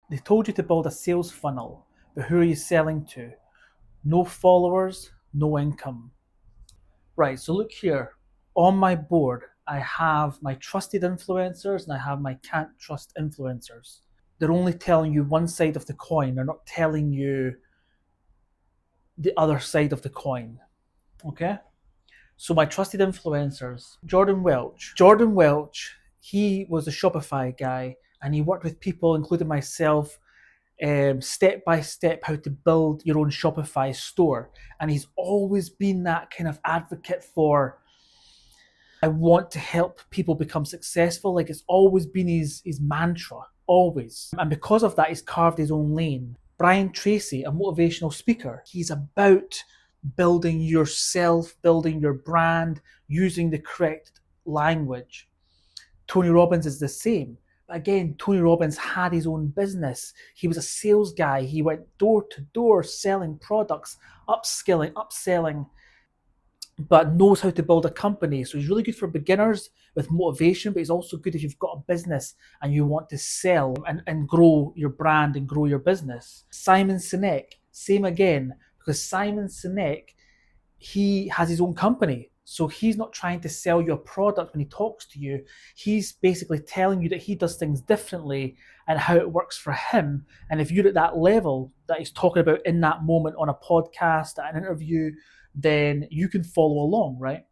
They told you to build a sales funnel, but who are you selling to? No followers, no income. Right, so look here. On my board, I have my trusted influencers and I have my can't trust influencers. They're only telling you one side of the coin, they're not telling you the other side of the coin. Okay? So my trusted influencers, Jordan Welch. Jordan Welch, he was a Shopify guy and he worked with people, including myself, step by step how to build your own Shopify store. And he's always been that kind of advocate for I want to help people become successful. Like it's always been his mantra, always. And because of that, he's carved his own lane. Brian Tracy, a motivational speaker, he's about building yourself, building your brand, using the correct language. Tony Robbins is the same. But again, Tony Robbins had his own business. He was a sales guy. He went door to door selling products, upskilling, upselling, but knows how to build a company. So he's really good for beginners with motivation, but he's also good if you've got a business and you want to sell and grow your brand and grow your business. Simon Sinek, same again, because Simon Sinek, he has his own company. So he's not trying to sell you a product when he talks to you. He's basically telling you that he does things differently and how it works for him. And if you're at that level that he's talking about in that moment on a podcast, at an interview, then you can follow along, right?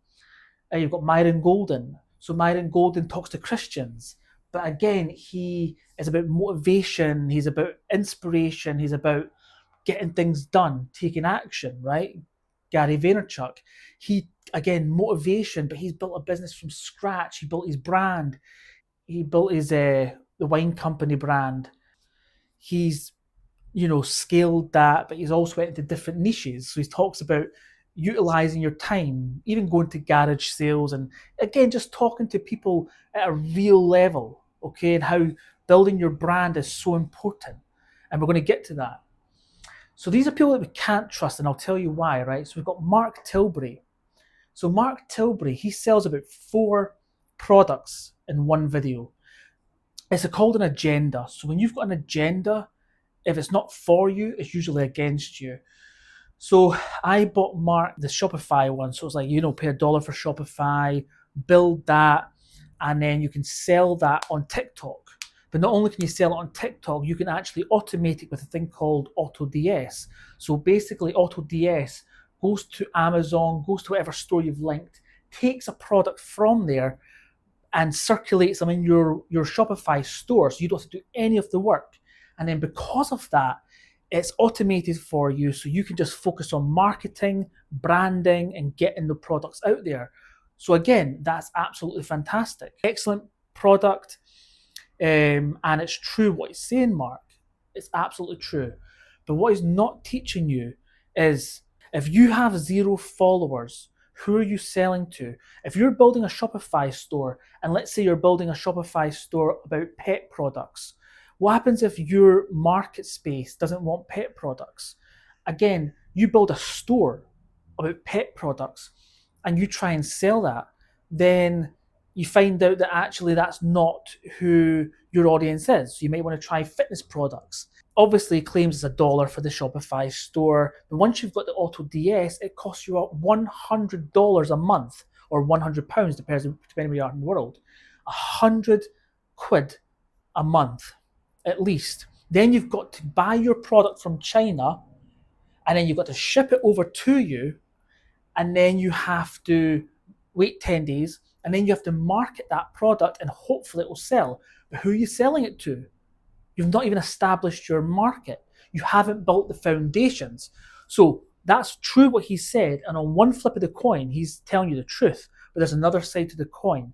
And you've got Myron Golden. So Myron Golden talks to Christians. But again, he is about motivation, he's about inspiration, he's about getting things done, taking action, right? Gary Vaynerchuk, he again motivation, but he's built a business from scratch. He built his brand. He built his the wine company brand. He's scaled that, but he's also went into different niches. So he talks about utilizing your time, even going to garage sales, and again just talking to people at a real level, okay, and how building your brand is so important. And we're going to get to that. So these are people that we can't trust, and I'll tell you why, right? So we've got Mark Tilbury. So Mark Tilbury, he sells about 4 products in one video. It's called an agenda. So when you've got an agenda, if it's not for you, it's usually against you. So I bought Mark the Shopify one. So it's like, pay $1 for Shopify, build that, and then you can sell that on TikTok. But not only can you sell it on TikTok, you can actually automate it with a thing called AutoDS. So basically, AutoDS goes to Amazon, goes to whatever store you've linked, takes a product from there, and circulates them in your Shopify store. So you don't have to do any of the work. And then because of that, it's automated for you. So you can just focus on marketing, branding, and getting the products out there. So again, that's absolutely fantastic. Excellent product. And it's true what he's saying, Mark. It's absolutely true. But what he's not teaching you is if you have 0 followers, who are you selling to? If you're building a Shopify store, and let's say you're building a Shopify store about pet products, what happens if your market space doesn't want pet products? Again, you build a store about pet products and you try and sell that, then you find out that actually that's not who your audience is. So you might want to try fitness products. Obviously, it claims it's $1 for the Shopify store, but once you've got the AutoDS, it costs you $100 a month, or £100, depending where you are in the world. £100 a month, at least. Then you've got to buy your product from China, and then you've got to ship it over to you, and then you have to wait 10 days, and then you have to market that product, and hopefully it will sell. But who are you selling it to? You've not even established your market. You haven't built the foundations. So that's true what he said, and on one flip of the coin, he's telling you the truth. But there's another side to the coin,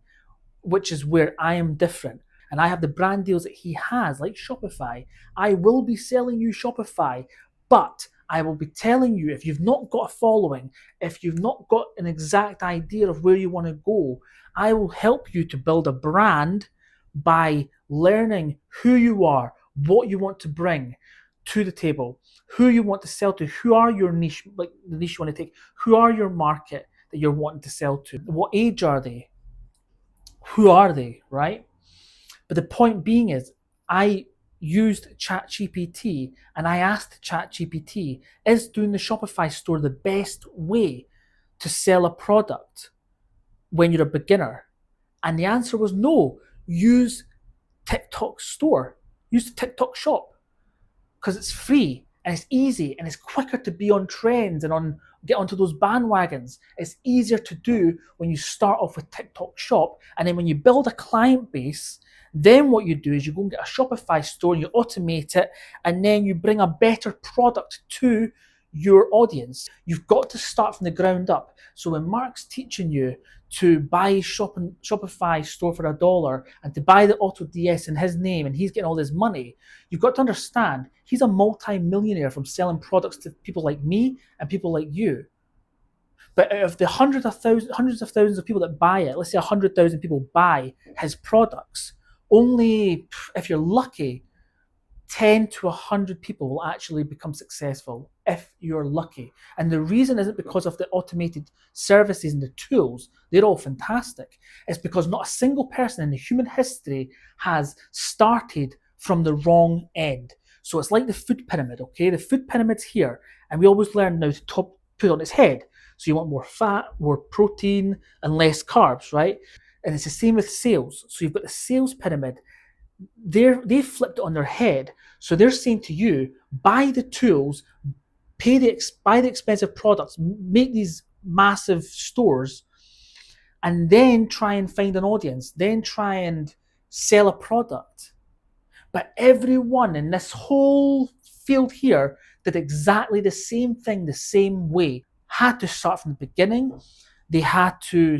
which is where I am different. And I have the brand deals that he has, like Shopify. I will be selling you Shopify, but I will be telling you, if you've not got a following, if you've not got an exact idea of where you want to go, I will help you to build a brand by learning who you are, what you want to bring to the table, who you want to sell to, who are your niche, like the niche you want to take, who are your market that you're wanting to sell to, what age are they, who are they, right? But the point being is, I used ChatGPT and I asked ChatGPT, is doing the Shopify store the best way to sell a product when you're a beginner? And the answer was no. Use TikTok store. Use the TikTok shop because it's free and it's easy and it's quicker to be on trends and get onto those bandwagons. It's easier to do when you start off with TikTok shop, and then when you build a client base, then what you do is you go and get a Shopify store and you automate it, and then you bring a better product to your audience. You've got to start from the ground up. So when Mark's teaching you to buy Shopify store for $1 and to buy the AutoDS in his name and he's getting all this money, you've got to understand he's a multi-millionaire from selling products to people like me and people like you. But out of the hundreds of thousands of people that buy it, let's say 100,000 people buy his products, only, if you're lucky, 10 to 100 people will actually become successful if you're lucky. And the reason isn't because of the automated services and the tools. They're all fantastic. It's because not a single person in the human history has started from the wrong end. So it's like the food pyramid, okay? The food pyramid's here, and we always learn now to put it on its head. So you want more fat, more protein, and less carbs, right? And it's the same with sales. So you've got the sales pyramid. They flipped it on their head. So they're saying to you, buy the tools, buy the expensive products, make these massive stores, and then try and find an audience, then try and sell a product. But everyone in this whole field here did exactly the same thing the same way. Had to start from the beginning. They had to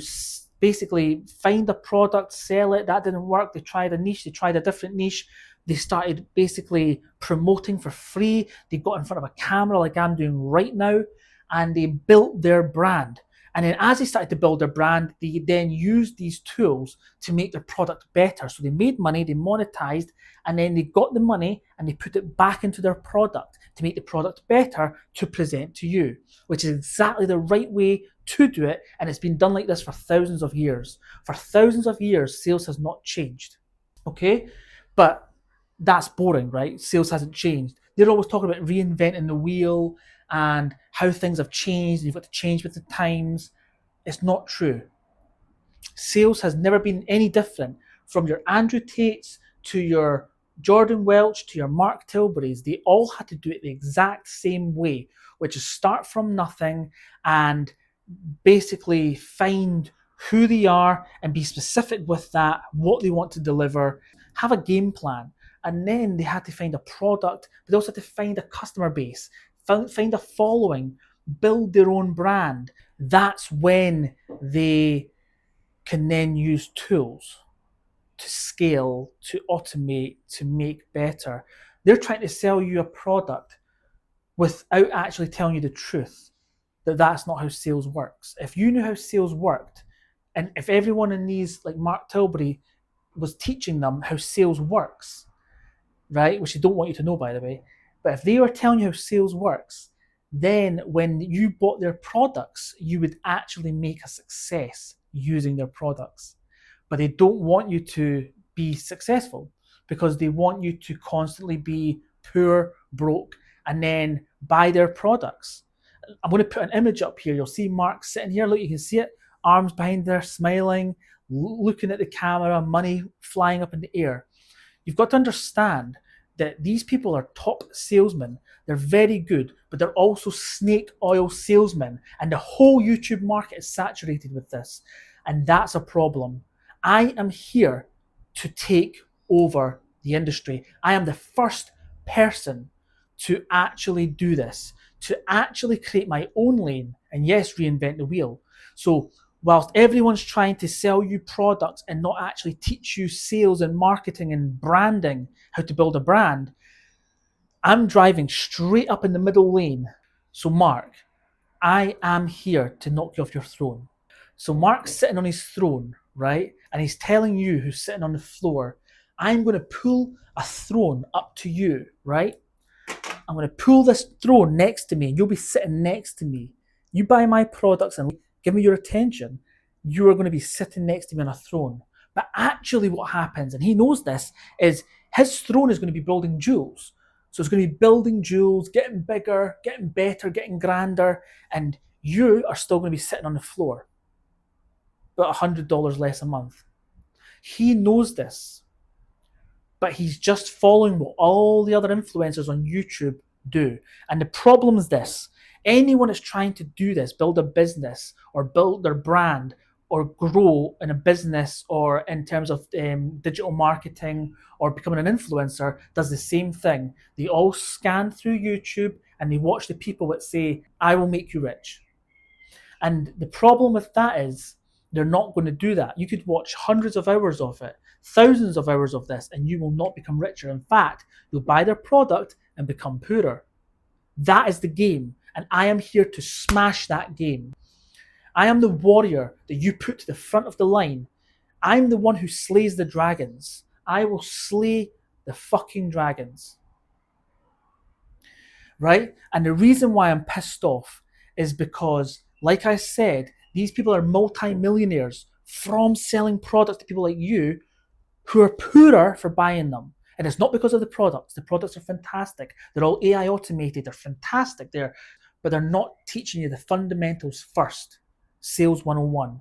basically find a product, sell it. That didn't work. They tried a niche, they tried a different niche. They started basically promoting for free. They got in front of a camera like I'm doing right now, and they built their brand. And then as they started to build their brand, they then used these tools to make their product better. So they made money, they monetized, and then they got the money and they put it back into their product to make the product better to present to you, which is exactly the right way to do it. And it's been done like this for thousands of years. For thousands of years, sales has not changed. Okay? But that's boring, right? Sales hasn't changed. They're always talking about reinventing the wheel and how things have changed, and you've got to change with the times. It's not true. Sales has never been any different from your Andrew Tates to your Jordan Welch to your Mark Tilburys. They all had to do it the exact same way, which is start from nothing and basically find who they are and be specific with that, what they want to deliver, have a game plan. And then they had to find a product, but they also had to find a customer base, find a following, build their own brand. That's when they can then use tools to scale, to automate, to make better. They're trying to sell you a product without actually telling you the truth, that that's not how sales works. If you knew how sales worked, and if everyone in these, like Mark Tilbury, was teaching them how sales works, right, which they don't want you to know, by the way, but if they were telling you how sales works, then when you bought their products, you would actually make a success using their products. But they don't want you to be successful because they want you to constantly be poor, broke, and then buy their products. I'm going to put an image up here. You'll see Mark sitting here. Look, you can see it. Arms behind there, smiling, looking at the camera, money flying up in the air. You've got to understand that these people are top salesmen. They're very good, but they're also snake oil salesmen. And the whole YouTube market is saturated with this. And that's a problem. I am here to take over the industry. I am the first person to actually do this, to actually create my own lane and yes, reinvent the wheel. So whilst everyone's trying to sell you products and not actually teach you sales and marketing and branding, how to build a brand, I'm driving straight up in the middle lane. So Mark, I am here to knock you off your throne. So Mark's sitting on his throne, right? And he's telling you who's sitting on the floor, I'm going to pull a throne up to you, right? I'm going to pull this throne next to me and you'll be sitting next to me. You buy my products and give me your attention, you are going to be sitting next to me on a throne. But actually what happens, and he knows this, is His throne is going to be building jewels. So it's going to be building jewels, getting bigger, getting better, getting grander, and you are still going to be sitting on the floor, but $100 less a month. He knows this, but he's just following what all the other influencers on YouTube do. And the problem is this: anyone that's trying to do this, build a business or build their brand or grow in a business or in terms of digital marketing or becoming an influencer, does the same thing. They all scan through YouTube and they watch the people that say, I will make you rich. And the problem with that is they're not going to do that. You could watch hundreds of hours of it, thousands of hours of this, and you will not become richer. In fact, you'll buy their product and become poorer. That is the game, and I am here to smash that game. I am the warrior that you put to the front of the line. I'm the one who slays the dragons. I will slay the fucking dragons. Right? And the reason why I'm pissed off is because, like I said, these people are multi-millionaires from selling products to people like you who are poorer for buying them. And it's not because of the products. The products are fantastic. They're all AI automated. They're fantastic. But they're not teaching you the fundamentals first. Sales 101.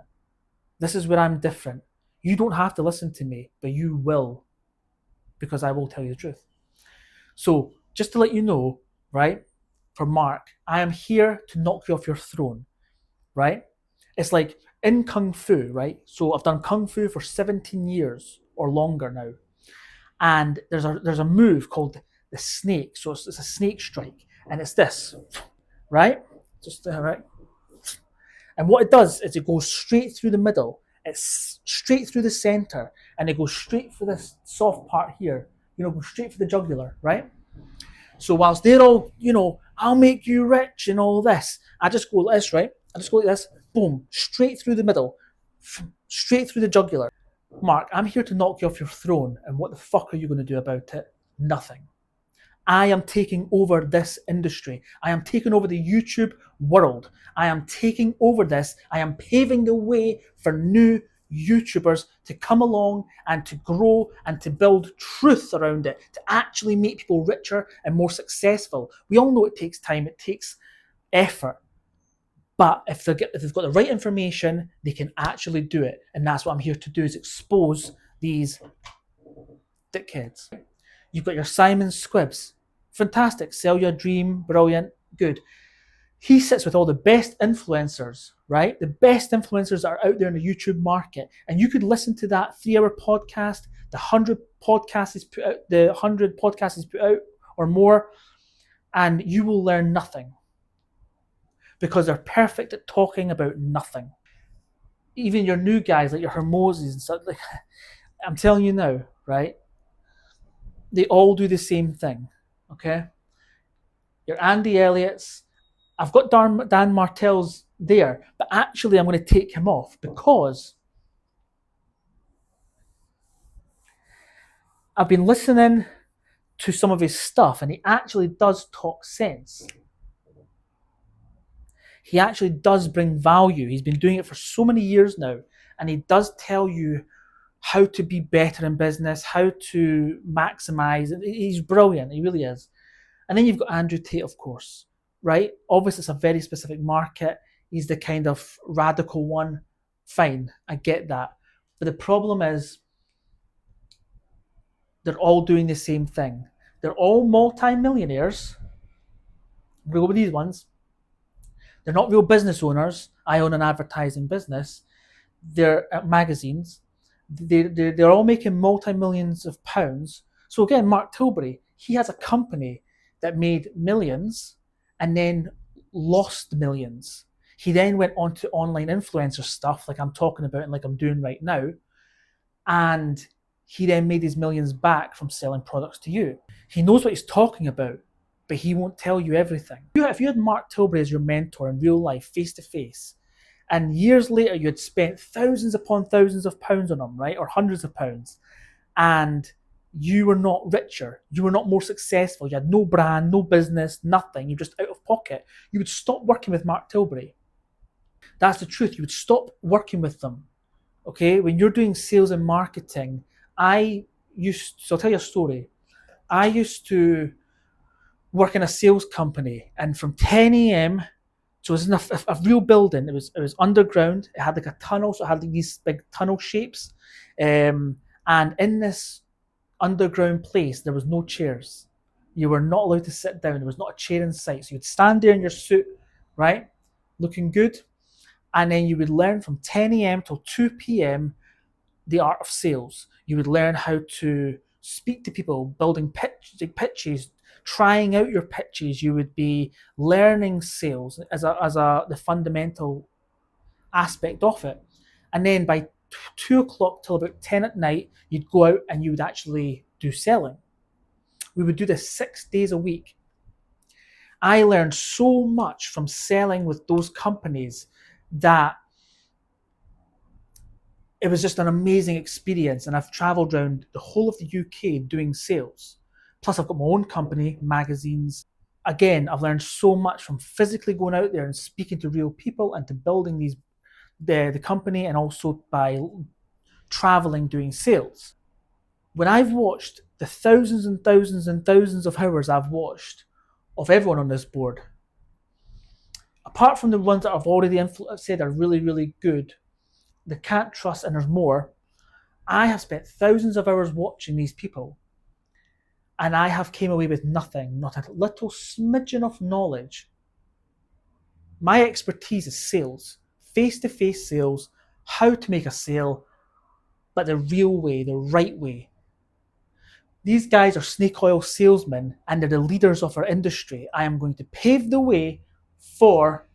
This is where I'm different. You don't have to listen to me, but you will, because I will tell you the truth. So just to let you know, right, for Mark, I am here to knock you off your throne, right? It's like in Kung Fu, right? So I've done Kung Fu for 17 years or longer now. And there's a move called the snake. So it's a snake strike. And it's this, right? Just right. And what it does is it goes straight through the middle. It's straight through the center. And it goes straight for this soft part here. Go straight for the jugular, right? So whilst they're all, I'll make you rich and all this, I just go like this, right? I just go like this, boom, straight through the middle, straight through the jugular. Mark, I'm here to knock you off your throne, and what the fuck are you going to do about it? Nothing. I am taking over this industry. I am taking over the YouTube world. I am taking over this. I am paving the way for new YouTubers to come along and to grow and to build truth around it, to actually make people richer and more successful. We all know it takes time, it takes effort. But if they've got the right information, they can actually do it. And that's what I'm here to do, is expose these dickheads. You've got your Simon Squibbs. Fantastic. Sell your dream. Brilliant. Good. He sits with all the best influencers, right? The best influencers that are out there in the YouTube market. And you could listen to that 3-hour podcast, the 100 podcasts he's put out or more, and you will learn nothing. Because they're perfect at talking about nothing. Even your new guys like your Hermoses and stuff, like, I'm telling you now, right? They all do the same thing, okay? Your Andy Elliott's, I've got Dan Martell's there, but actually I'm going to take him off because I've been listening to some of his stuff and he actually does talk sense. He actually does bring value. He's been doing it for so many years now, and he does tell you how to be better in business, how to maximize. He's brilliant. He really is. And then you've got Andrew Tate, of course, right? Obviously, it's a very specific market. He's the kind of radical one. Fine, I get that. But the problem is they're all doing the same thing. They're all multi-millionaires. We'll go with these ones. They're not real business owners. I own an advertising business. They're at magazines. They're all making multi-millions of pounds. So again, Mark Tilbury, he has a company that made millions and then lost millions. He then went on to online influencer stuff like I'm talking about and like I'm doing right now. And he then made his millions back from selling products to you. He knows what he's talking about, but he won't tell you everything. If you had Mark Tilbury as your mentor in real life, face to face, and years later you had spent thousands upon thousands of pounds on him, right, or hundreds of pounds, and you were not richer, you were not more successful, you had no brand, no business, nothing, you're just out of pocket, you would stop working with Mark Tilbury. That's the truth. You would stop working with them. Okay, when you're doing sales and marketing, I so I'll tell you a story. I used to work in a sales company, and from 10 a.m. So it was in a real building. It was underground. It had like a tunnel, so it had like these big tunnel shapes. And in this underground place, there was no chairs. You were not allowed to sit down. There was not a chair in sight. So you'd stand there in your suit, right, looking good, and then you would learn from 10 a.m. till 2 p.m. the art of sales. You would learn how to speak to people, building pitches, trying out your pitches. You would be learning sales as the fundamental aspect of it. And then by 2 o'clock till about 10 at night, you'd go out and you would actually do selling. We would do this 6 days a week. I learned so much from selling with those companies that it was just an amazing experience. And I've traveled around the whole of the UK doing sales. Plus, I've got my own company, magazines. Again, I've learned so much from physically going out there and speaking to real people and to building the company, and also by traveling doing sales. When I've watched the thousands and thousands and thousands of hours I've watched of everyone on this board, apart from the ones that I've already said are really, really good, they can't trust, and there's more, I have spent thousands of hours watching these people, and I have came away with nothing, not a little smidgen of knowledge. My expertise is sales, face-to-face sales, how to make a sale, but the real way, the right way. These guys are snake oil salesmen, and they're the leaders of our industry. I am going to pave the way for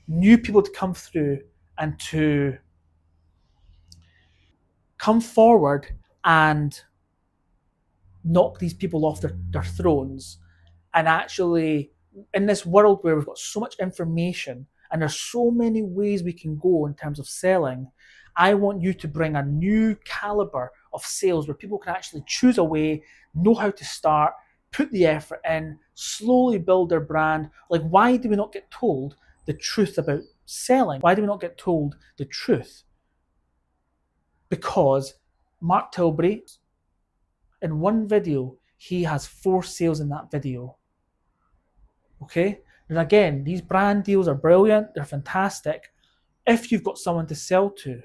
new people to come through and to come forward and knock these people off their thrones. And actually, in this world where we've got so much information and there's so many ways we can go in terms of selling, I want you to bring a new caliber of sales where people can actually choose a way, know how to start, put the effort in, slowly build their brand. Like, why do we not get told the truth about selling? Why do we not get told the truth? Because Mark Tilbury, in one video, he has 4 sales in that video. Okay? And again, these brand deals are brilliant, they're fantastic if you've got someone to sell to.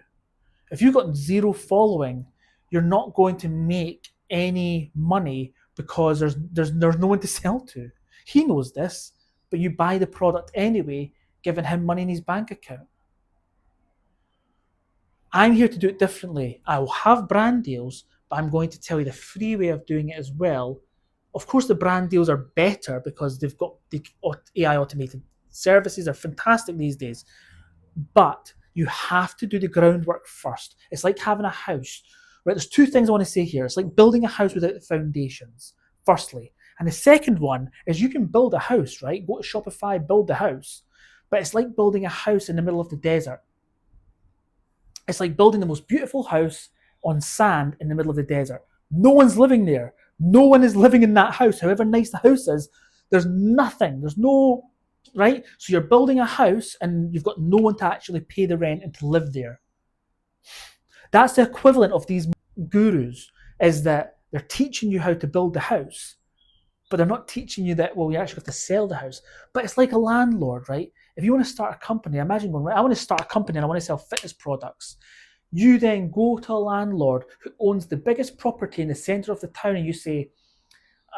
If you've got 0 following, you're not going to make any money because there's no one to sell to. He knows this, but you buy the product anyway, giving him money in his bank account. I'm here to do it differently. I will have brand deals, but I'm going to tell you the free way of doing it as well. Of course, the brand deals are better because they've got the AI automated services are fantastic these days. But you have to do the groundwork first. It's like having a house, right? There's 2 things I want to say here. It's like building a house without the foundations, firstly. And the second one is you can build a house, right? Go to Shopify, build the house. But it's like building a house in the middle of the desert. It's like building the most beautiful house on sand in the middle of the desert. No one's living there. No one is living in that house. However nice the house is, there's nothing. There's no, right? So you're building a house and you've got no one to actually pay the rent and to live there. That's the equivalent of these gurus, is that they're teaching you how to build the house, but they're not teaching you that, well, you actually have to sell the house. But it's like a landlord, right? If you want to start a company, imagine going, right, I want to start a company and I want to sell fitness products. You then go to a landlord who owns the biggest property in the centre of the town and you say,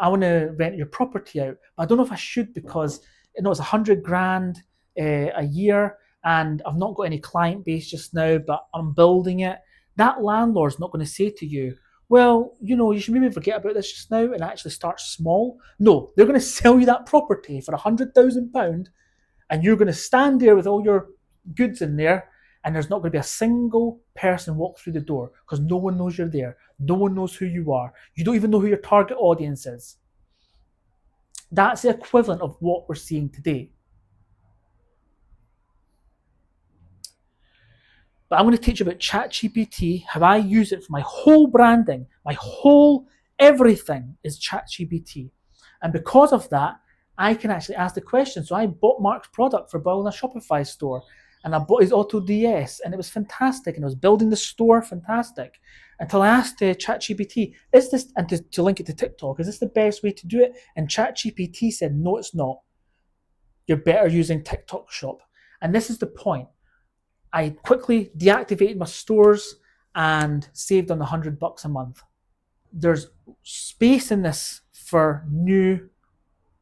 I want to rent your property out, but I don't know if I should because it's 100 grand a year and I've not got any client base just now, but I'm building it. That landlord's not going to say to you, well, you should maybe forget about this just now and actually start small. No, they're going to sell you that property for £100,000 and you're going to stand there with all your goods in there and there's not going to be a single person walk through the door because no one knows you're there. No one knows who you are. You don't even know who your target audience is. That's the equivalent of what we're seeing today. But I'm going to teach you about ChatGPT, how I use it for my whole branding, my whole everything is ChatGPT. And because of that, I can actually ask the question. So I bought Mark's product for building a Shopify store. and I bought his Auto DS, and it was fantastic, and I was building the store, fantastic. Until I asked ChatGPT, is this, and to link it to TikTok, is this the best way to do it? And ChatGPT said, no, it's not. You're better using TikTok Shop. And this is the point. I quickly deactivated my stores and saved on $100 a month. There's space in this for new.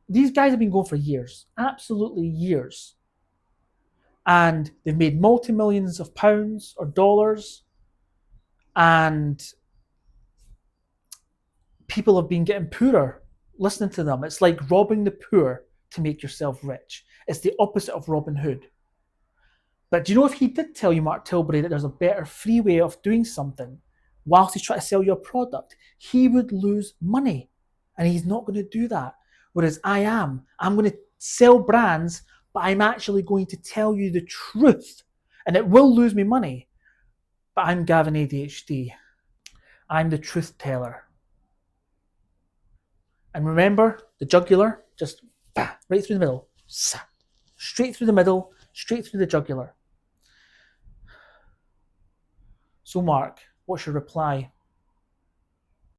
These guys have been going for years, absolutely years. And they've made multi-millions of pounds or dollars. And people have been getting poorer listening to them. It's like robbing the poor to make yourself rich. It's the opposite of Robin Hood. But do you know, if he did tell you, Mark Tilbury, that there's a better free way of doing something whilst he's trying to sell you a product, he would lose money. And he's not going to do that. Whereas I'm going to sell brands, but I'm actually going to tell you the truth. And it will lose me money. But I'm Gavin ADHD. I'm the truth teller. And remember, the jugular, just right through the middle. Straight through the middle, straight through the jugular. So Mark, what's your reply?